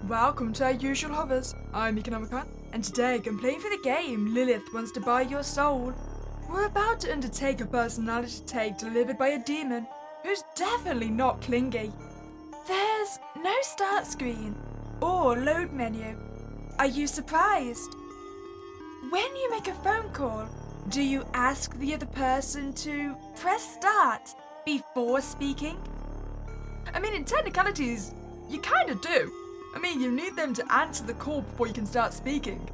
Welcome to our usual hovers. I'm Meek and Nomicon, and today I'm playing for the game Lilith Wants to Buy Your Soul. We're about to undertake a personality tag delivered by a demon who's definitely not clingy. There's no start screen or load menu. Are you surprised? When you make a phone call, do you ask the other person to press start before speaking? I mean, in technicalities, you kinda do. I mean, you need them to answer the call before you can start speaking.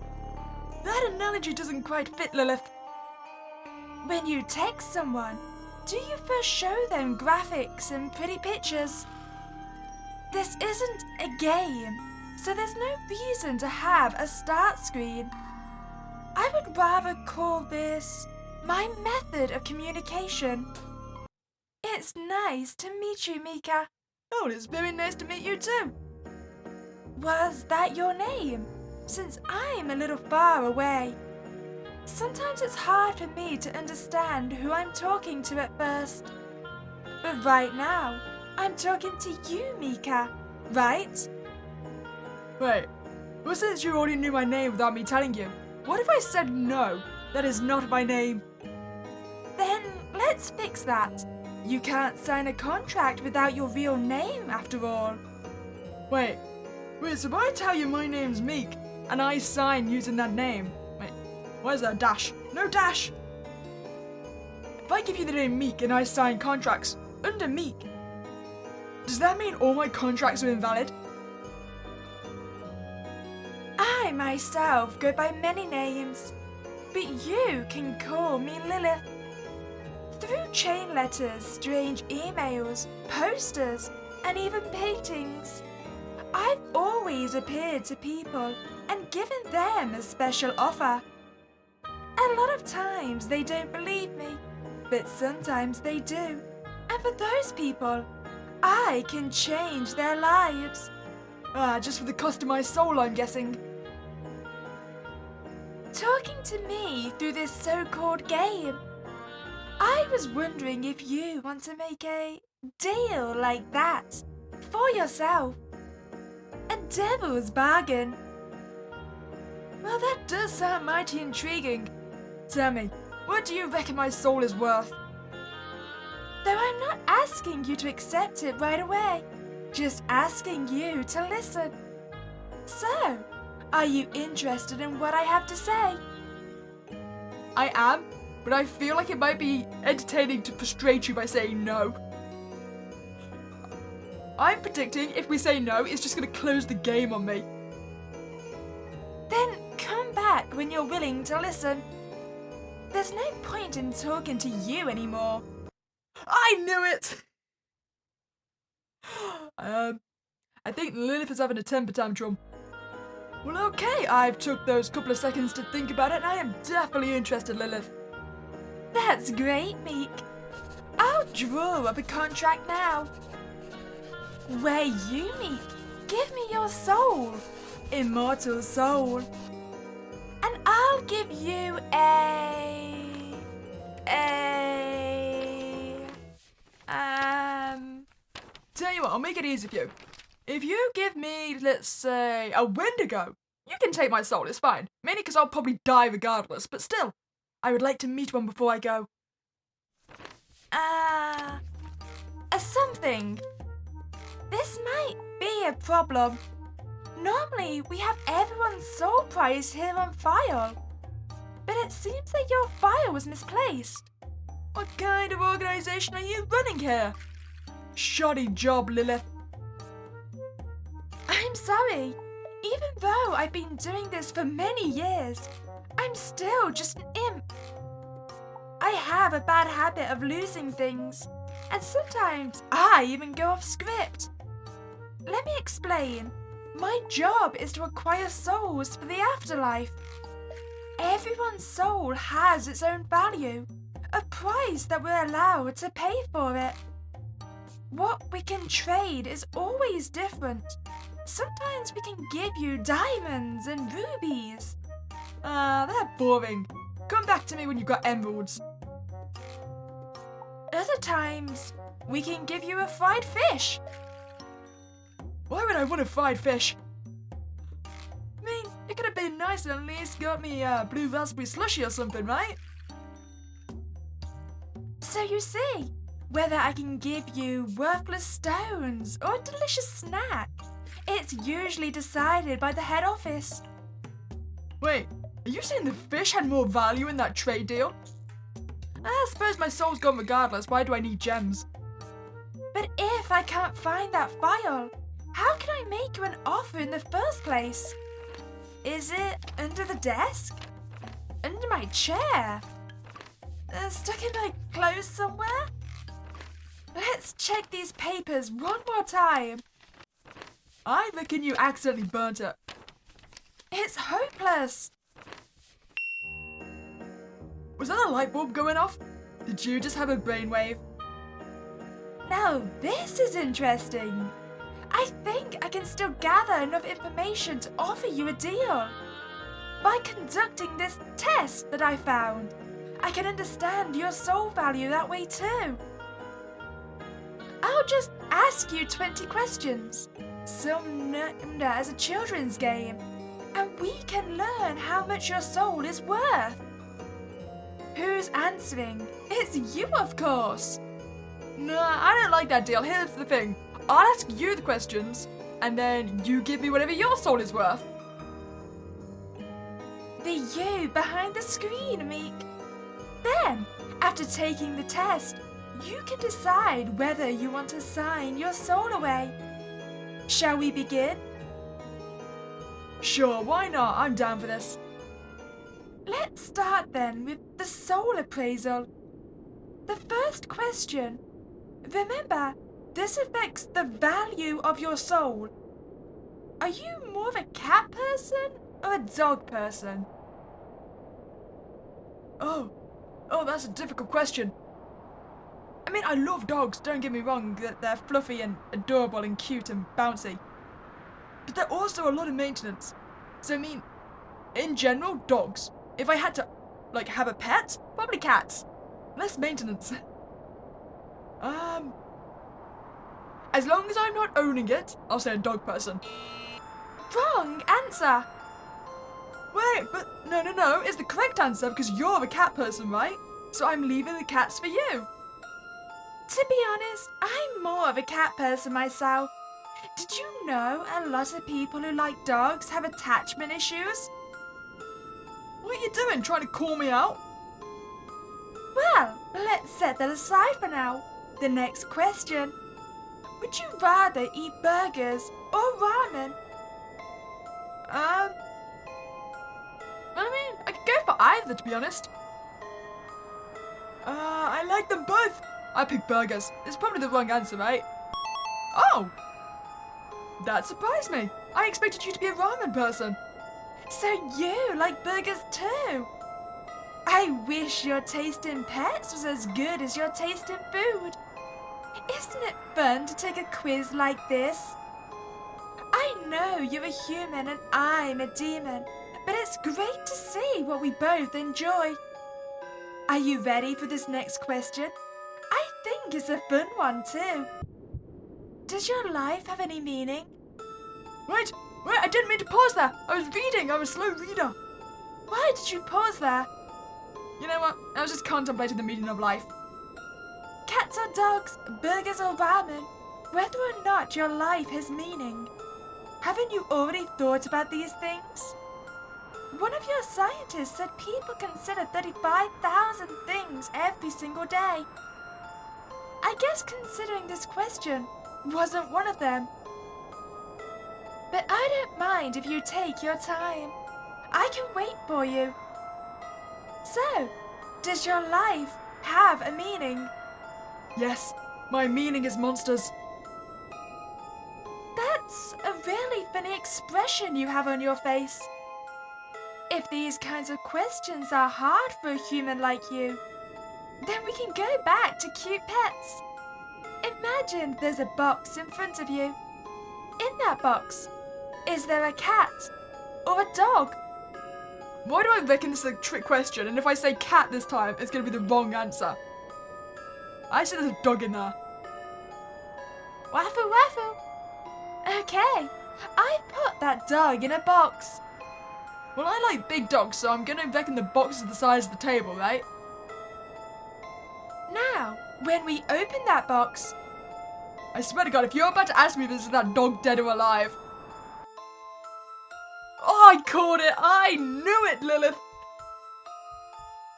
That analogy doesn't quite fit, Lilith. When you text someone, do you first show them graphics and pretty pictures? This isn't a game, so there's no reason to have a start screen. I would rather call this my method of communication. It's nice to meet you, Meeka. Oh, it's very nice to meet you too. Was that your name? Since I'm a little far away. Sometimes it's hard for me to understand who I'm talking to at first. But right now, I'm talking to you, Meeka, right? Wait, well, since you already knew my name without me telling you, what if I said no, that is not my name? Then let's fix that. You can't sign a contract without your real name, after all. Wait, so if I tell you my name's Meek, and I sign using that name, wait, where's that dash? No dash! If I give you the name Meek and I sign contracts under Meek, does that mean all my contracts are invalid? I myself go by many names, but you can call me Lilith. Through chain letters, strange emails, posters, and even paintings, I've always appeared to people and given them a special offer. A lot of times they don't believe me, but sometimes they do. And for those people, I can change their lives. Just for the cost of my soul, I'm guessing. Talking to me through this so-called game, I was wondering if you want to make a deal like that for yourself. A devil's bargain. Well, that does sound mighty intriguing. Tell me, what do you reckon my soul is worth? Though I'm not asking you to accept it right away, just asking you to listen. So, are you interested in what I have to say? I am, but I feel like it might be entertaining to frustrate you by saying no. I'm predicting if we say no, it's just going to close the game on me. Then come back when you're willing to listen. There's no point in talking to you anymore. I knew it! I think Lilith is having a temper tantrum. Well, okay, I've took those couple of seconds to think about it, and I am definitely interested, Lilith. That's great, Meek. I'll draw up a contract now. Where you, Meek, give me your soul, immortal soul. And I'll give you Tell you what, I'll make it easy for you. If you give me, let's say, a Wendigo, you can take my soul, it's fine. Mainly because I'll probably die regardless, but still, I would like to meet one before I go. A something. This might be a problem. Normally, we have everyone's soul price here on file. But it seems that your file was misplaced. What kind of organization are you running here? Shoddy job, Lilith. I'm sorry. Even though I've been doing this for many years, I'm still just an imp. I have a bad habit of losing things, and sometimes I even go off script. Let me explain. My job is to acquire souls for the afterlife. Everyone's soul has its own value, a price that we're allowed to pay for it. What we can trade is always different. Sometimes we can give you diamonds and rubies. They're boring. Come back to me when you've got emeralds. Other times, we can give you a fried fish. Why would I want a fried fish? It could have been nice and at least got me blue raspberry slushy or something, right? So you see, whether I can give you worthless stones or a delicious snack, it's usually decided by the head office. Wait, are you saying the fish had more value in that trade deal? I suppose my soul's gone regardless. Why do I need gems? But if I can't find that file, how can I make you an offer in the first place? Is it under the desk? Under my chair? Stuck in my clothes somewhere? Let's check these papers one more time. I reckon you accidentally burnt it. It's hopeless. Was that a light bulb going off? Did you just have a brainwave? Now this is interesting. I think I can still gather enough information to offer you a deal. By conducting this test that I found, I can understand your soul value that way too. I'll just ask you 20 questions, similar as a children's game, and we can learn how much your soul is worth. Who's answering? It's you, of course. Nah, I don't like that deal. Here's the thing. I'll ask you the questions, and then you give me whatever your soul is worth. The you behind the screen, Meek. Then, after taking the test, you can decide whether you want to sign your soul away. Shall we begin? Sure, why not? I'm down for this. Let's start then with the soul appraisal. The first question. Remember, this affects the value of your soul. Are you more of a cat person or a dog person? Oh, that's a difficult question. I mean, I love dogs, don't get me wrong, they're fluffy and adorable and cute and bouncy. But they're also a lot of maintenance. So I mean, in general, dogs. If I had to, have a pet, probably cats. Less maintenance. As long as I'm not owning it, I'll say a dog person. Wrong answer. Wait, but no, it's the correct answer because you're a cat person, right? So I'm leaving the cats for you. To be honest, I'm more of a cat person myself. Did you know a lot of people who like dogs have attachment issues? What are you doing, trying to call me out? Well, let's set that aside for now. The next question. Would you rather eat burgers or ramen? I could go for either, to be honest. I like them both. I pick burgers. It's probably the wrong answer, right? Oh! That surprised me. I expected you to be a ramen person. So you like burgers too? I wish your taste in pets was as good as your taste in food. Isn't it fun to take a quiz like this? I know you're a human and I'm a demon, but it's great to see what we both enjoy. Are you ready for this next question? I think it's a fun one too. Does your life have any meaning? Wait, I didn't mean to pause there. I was reading, I'm a slow reader. Why did you pause there? You know what, I was just contemplating the meaning of life. Cats or dogs, burgers or ramen, whether or not your life has meaning. Haven't you already thought about these things? One of your scientists said people consider 35,000 things every single day. I guess considering this question wasn't one of them. But I don't mind if you take your time. I can wait for you. So, does your life have a meaning? Yes, my meaning is monsters. That's a really funny expression you have on your face. If these kinds of questions are hard for a human like you, then we can go back to cute pets. Imagine there's a box in front of you. In that box, is there a cat or a dog? Why do I reckon this is a trick question, and if I say cat this time, it's going to be the wrong answer? I said there's a dog in there. Waffle waffle. Okay, I put that dog in a box. Well, I like big dogs, so I'm gonna reckon the box is the size of the table, right? Now, when we open that box... I swear to God, if you're about to ask me if this is that dog dead or alive... Oh, I caught it! I knew it, Lilith!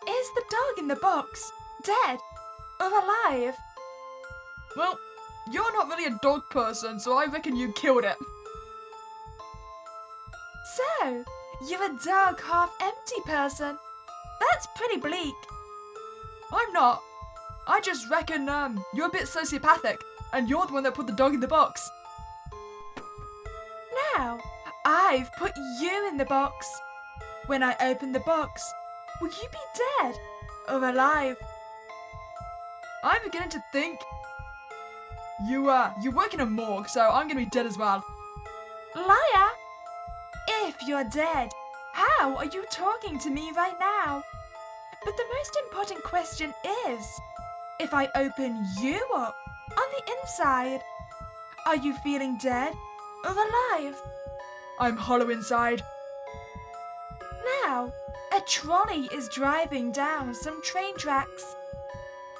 Is the dog in the box dead or alive? Well, you're not really a dog person, so I reckon you killed it. So, you're a dog half-empty person. That's pretty bleak. I'm not. I just reckon you're a bit sociopathic, and you're the one that put the dog in the box. Now, I've put you in the box. When I open the box, will you be dead or alive? I'm beginning to think you work in a morgue, so I'm gonna be dead as well. Liar! If you're dead, how are you talking to me right now? But the most important question is, if I open you up on the inside, are you feeling dead or alive? I'm hollow inside. Now, a trolley is driving down some train tracks.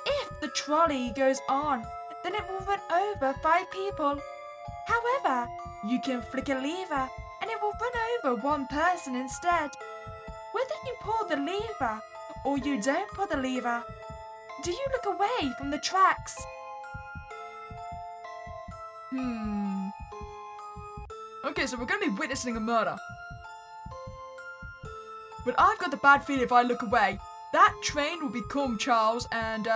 If the trolley goes on, then it will run over 5 people. However, you can flick a lever and it will run over 1 person instead. Whether you pull the lever or you don't pull the lever, do you look away from the tracks? Okay, so we're going to be witnessing a murder. But I've got the bad feeling if I look away, that train will become Charles and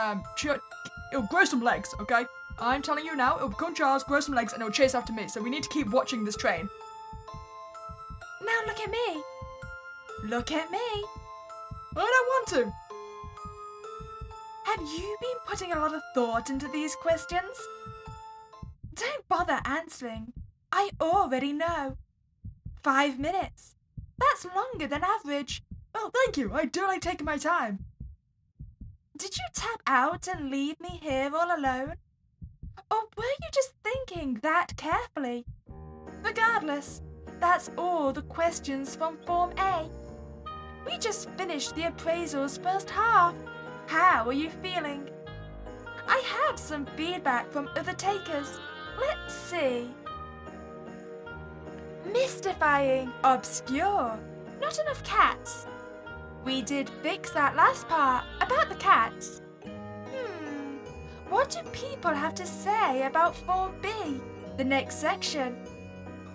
it'll grow some legs, okay? I'm telling you now, it'll become Charles, grow some legs, and it'll chase after me. So we need to keep watching this train. Now look at me. Look at me. I don't want to. Have you been putting a lot of thought into these questions? Don't bother answering. I already know. 5 minutes. That's longer than average. Oh, thank you. I do like taking my time. Did you tap out and leave me here all alone? Or were you just thinking that carefully? Regardless, that's all the questions from Form A. We just finished the appraisal's first half. How are you feeling? I have some feedback from other takers. Let's see. Mystifying, obscure, not enough cats. We did fix that last part about the cats. What do people have to say about Form B, the next section?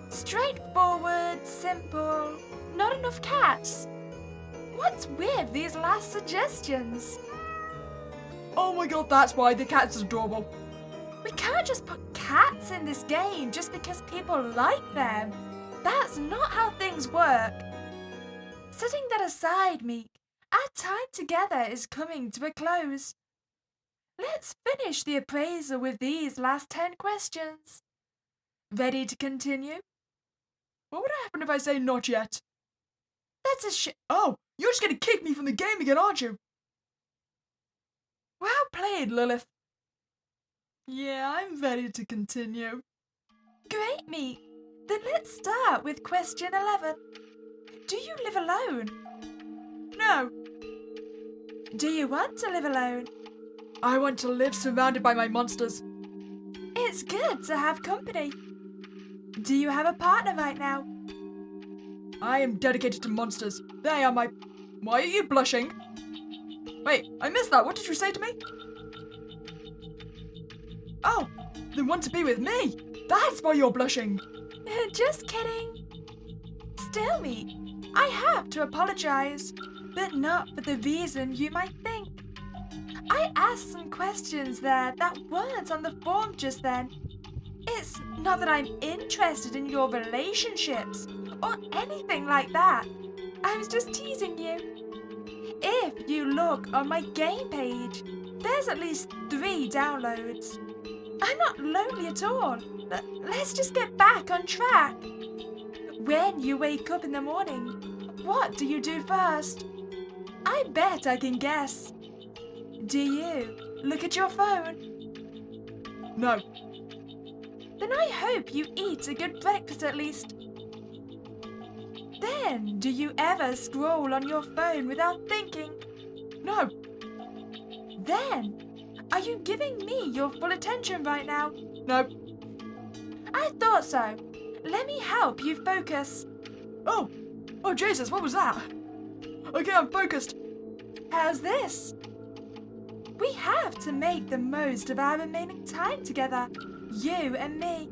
Straightforward, simple, not enough cats. What's with these last suggestions? Oh my God, that's why the cat's adorable. We can't just put cats in this game just because people like them. That's not how things work. Setting that aside, Meek, our time together is coming to a close. Let's finish the appraisal with these last 10 questions. Ready to continue? What would happen if I say not yet? That's a Oh, you're just gonna kick me from the game again, aren't you? Well played, Lilith. Yeah, I'm ready to continue. Great, Meek. Then let's start with question 11. Do you live alone? No. Do you want to live alone? I want to live surrounded by my monsters. It's good to have company. Do you have a partner right now? I am dedicated to monsters. They are my... Why are you blushing? Wait, I missed that. What did you say to me? Oh, they want to be with me. That's why you're blushing. Just kidding. Still, Meek, I have to apologize, but not for the reason you might think. I asked some questions there that weren't on the form just then. It's not that I'm interested in your relationships or anything like that. I was just teasing you. If you look on my game page, there's at least 3 downloads. I'm not lonely at all. Let's just get back on track. When you wake up in the morning, what do you do first? I bet I can guess. Do you look at your phone? No. Then I hope you eat a good breakfast at least. Then When do you ever scroll on your phone without thinking? No. Then, are you giving me your full attention right now? No. I thought so. Let me help you focus. Oh Jesus, what was that? Okay, I'm focused. How's this? We have to make the most of our remaining time together, you and me.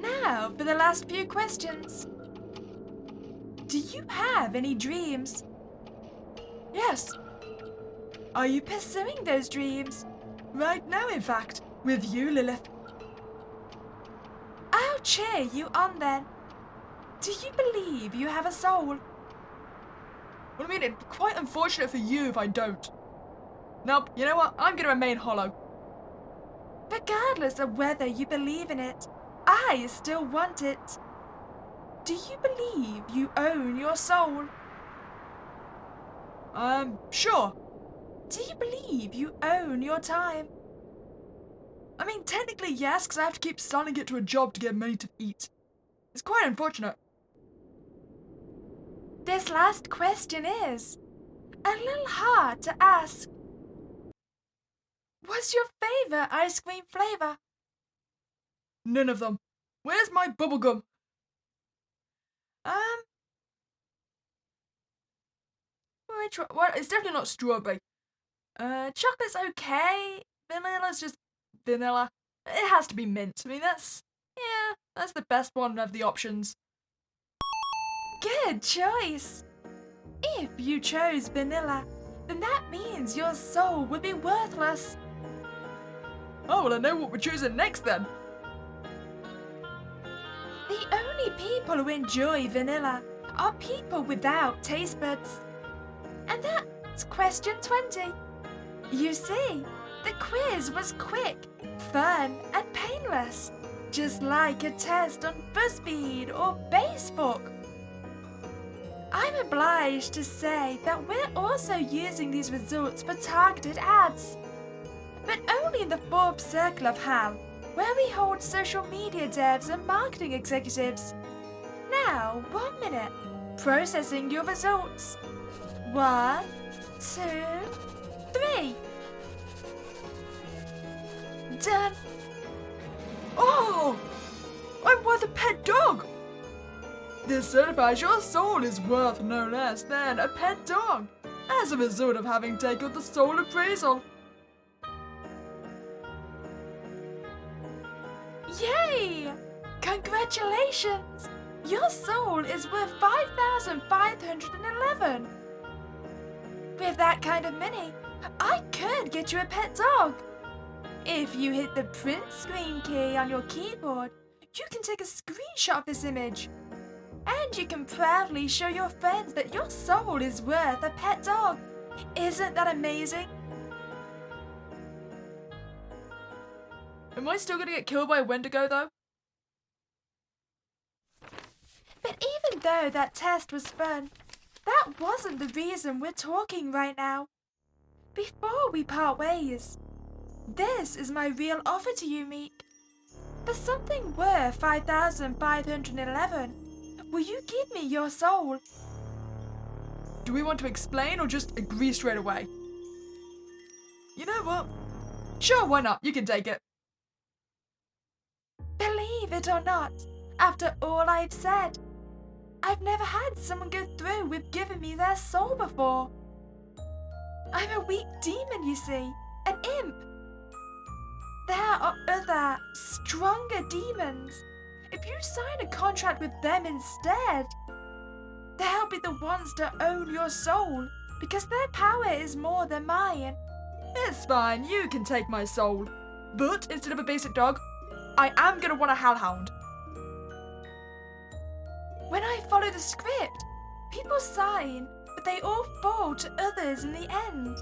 Now for the last few questions. Do you have any dreams? Yes. Are you pursuing those dreams? Right now, in fact, with you, Lilith. I'll cheer you on then. Do you believe you have a soul? Well, I mean, it's quite unfortunate for you if I don't. Nope, you know what? I'm gonna remain hollow. Regardless of whether you believe in it, I still want it. Do you believe you own your soul? Sure. Do you believe you own your time? I mean, technically yes, because I have to keep selling it to a job to get money to eat. It's quite unfortunate. This last question is a little hard to ask. What's your favorite ice cream flavor? None of them. Where's my bubblegum? Which one? Well, it's definitely not strawberry. Chocolate's okay. Vanilla's just vanilla. It has to be mint. I mean, that's the best one of the options. Good choice. If you chose vanilla, then that means your soul would be worthless. Oh, well, I know what we're choosing next then. The only people who enjoy vanilla are people without taste buds. And that's question 20. You see, the quiz was quick, fun, and painless, just like a test on BuzzFeed or Facebook. I'm obliged to say that we're also using these results for targeted ads, but only in the Forbes circle of hell, where we hold social media devs and marketing executives. Now, 1 minute. Processing your results. 1, 2, 3. Done. Oh! I'm worth a pet dog! This certifies your soul is worth no less than a pet dog, as a result of having taken the soul appraisal. Yay! Congratulations! Your soul is worth 5,511. With that kind of money, I could get you a pet dog. If you hit the print screen key on your keyboard, you can take a screenshot of this image. And you can proudly show your friends that your soul is worth a pet dog. Isn't that amazing? Am I still gonna get killed by a Wendigo though? But even though that test was fun, that wasn't the reason we're talking right now. Before we part ways, this is my real offer to you, Meek. For something worth 5,511, will you give me your soul? Do we want to explain or just agree straight away? You know what? Sure, why not? You can take it. Believe it or not, after all I've said, I've never had someone go through with giving me their soul before. I'm a weak demon, you see, an imp. There are other, stronger demons. If you sign a contract with them instead, they'll be the ones to own your soul, because their power is more than mine. It's fine, you can take my soul. But instead of a basic dog, I am gonna want a hellhound. When I follow the script, people sign, but they all fall to others in the end.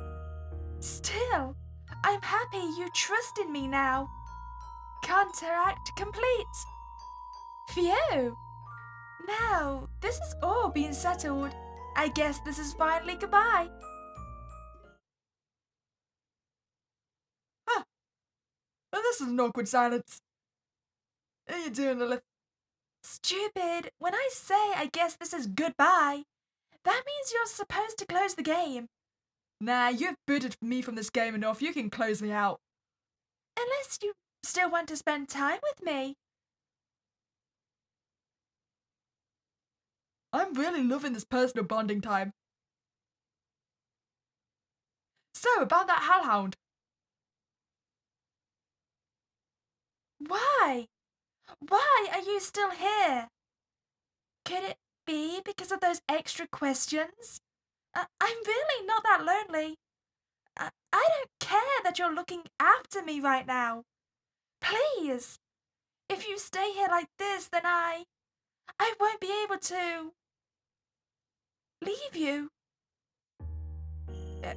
Still, I'm happy you trust in me now. Contract complete. Phew. Now, this has all been settled. I guess this is finally goodbye. Ah, well, this is an awkward silence. How you doing, Lilith? Stupid. When I say I guess this is goodbye, that means you're supposed to close the game. Nah, you've booted me from this game enough. You can close me out. Unless you still want to spend time with me. I'm really loving this personal bonding time. So, about that hellhound. Why? Why are you still here? Could it be because of those extra questions? I'm really not that lonely. I don't care that you're looking after me right now. Please, if you stay here like this, then I won't be able to leave you.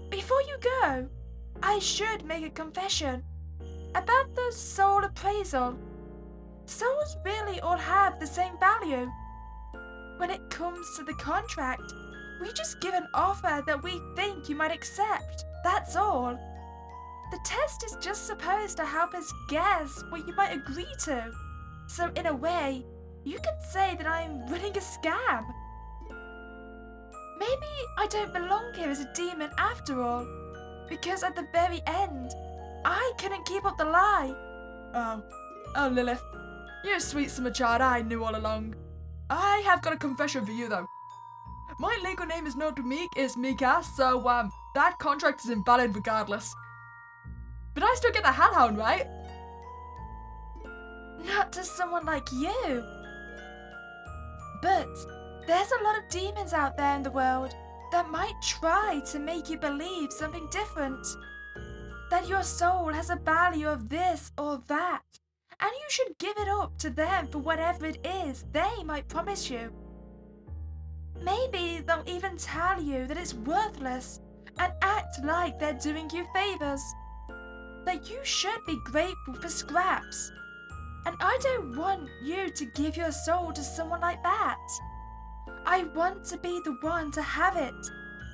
Before you go, I should make a confession about the soul appraisal. Souls really all have the same value. When it comes to the contract, we just give an offer that we think you might accept. That's all. The test is just supposed to help us guess what you might agree to. So in a way, you could say that I'm running a scam. Maybe I don't belong here as a demon after all, because at the very end, I couldn't keep up the lie. Oh Lilith, you're a sweet summer child I knew all along. I have got a confession for you though. My legal name is not Meek, it's Meeka, so that contract is invalid regardless. But I still get the hellhound, right? Not to someone like you. But there's a lot of demons out there in the world that might try to make you believe something different. That your soul has a value of this or that, and you should give it up to them for whatever it is they might promise you. Maybe they'll even tell you that it's worthless and act like they're doing you favors. That you should be grateful for scraps. And I don't want you to give your soul to someone like that. I want to be the one to have it.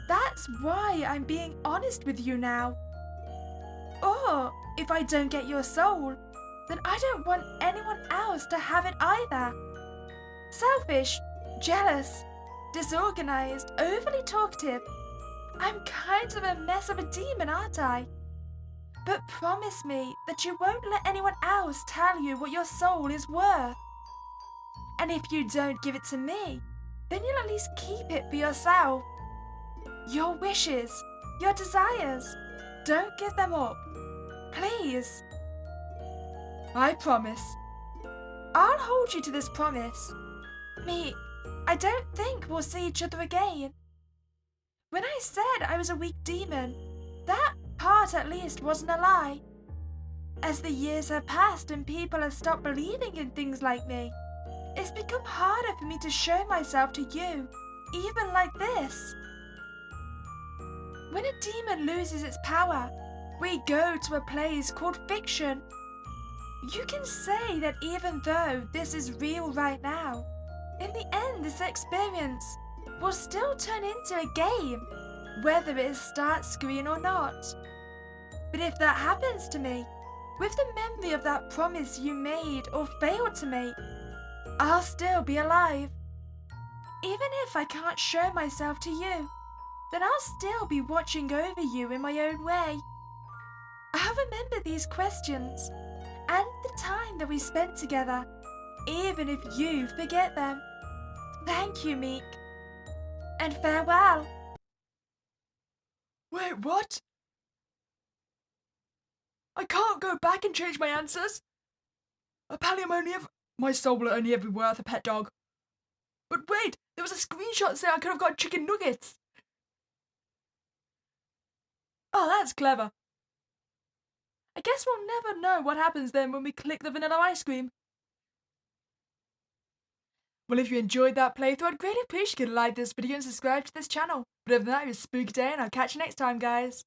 That's why I'm being honest with you now. Or if I don't get your soul, then I don't want anyone else to have it either. Selfish, jealous, disorganized, overly talkative. I'm kind of a mess of a demon, aren't I? But promise me that you won't let anyone else tell you what your soul is worth. And if you don't give it to me, then you'll at least keep it for yourself. Your wishes, your desires, don't give them up. Please. I promise. I'll hold you to this promise. Meek, I don't think we'll see each other again. When I said I was a weak demon, that part at least wasn't a lie. As the years have passed and people have stopped believing in things like me, it's become harder for me to show myself to you, even like this. When a demon loses its power, we go to a place called fiction. You can say that even though this is real right now, in the end this experience will still turn into a game, whether it is start screen or not. But if that happens to me, with the memory of that promise you made or failed to make, I'll still be alive. Even if I can't show myself to you, then I'll still be watching over you in my own way. I'll remember these questions and the time that we spent together, even if you forget them. Thank you, Meek. And farewell. Wait, what? I can't go back and change my answers. Apparently my soul will only ever be worth a pet dog. But wait, there was a screenshot saying I could have got chicken nuggets. Oh, that's clever. I guess we'll never know what happens then when we click the vanilla ice cream. Well, if you enjoyed that playthrough, I'd greatly appreciate if you could like this video and subscribe to this channel. But other than that, it was a spooky day and I'll catch you next time, guys.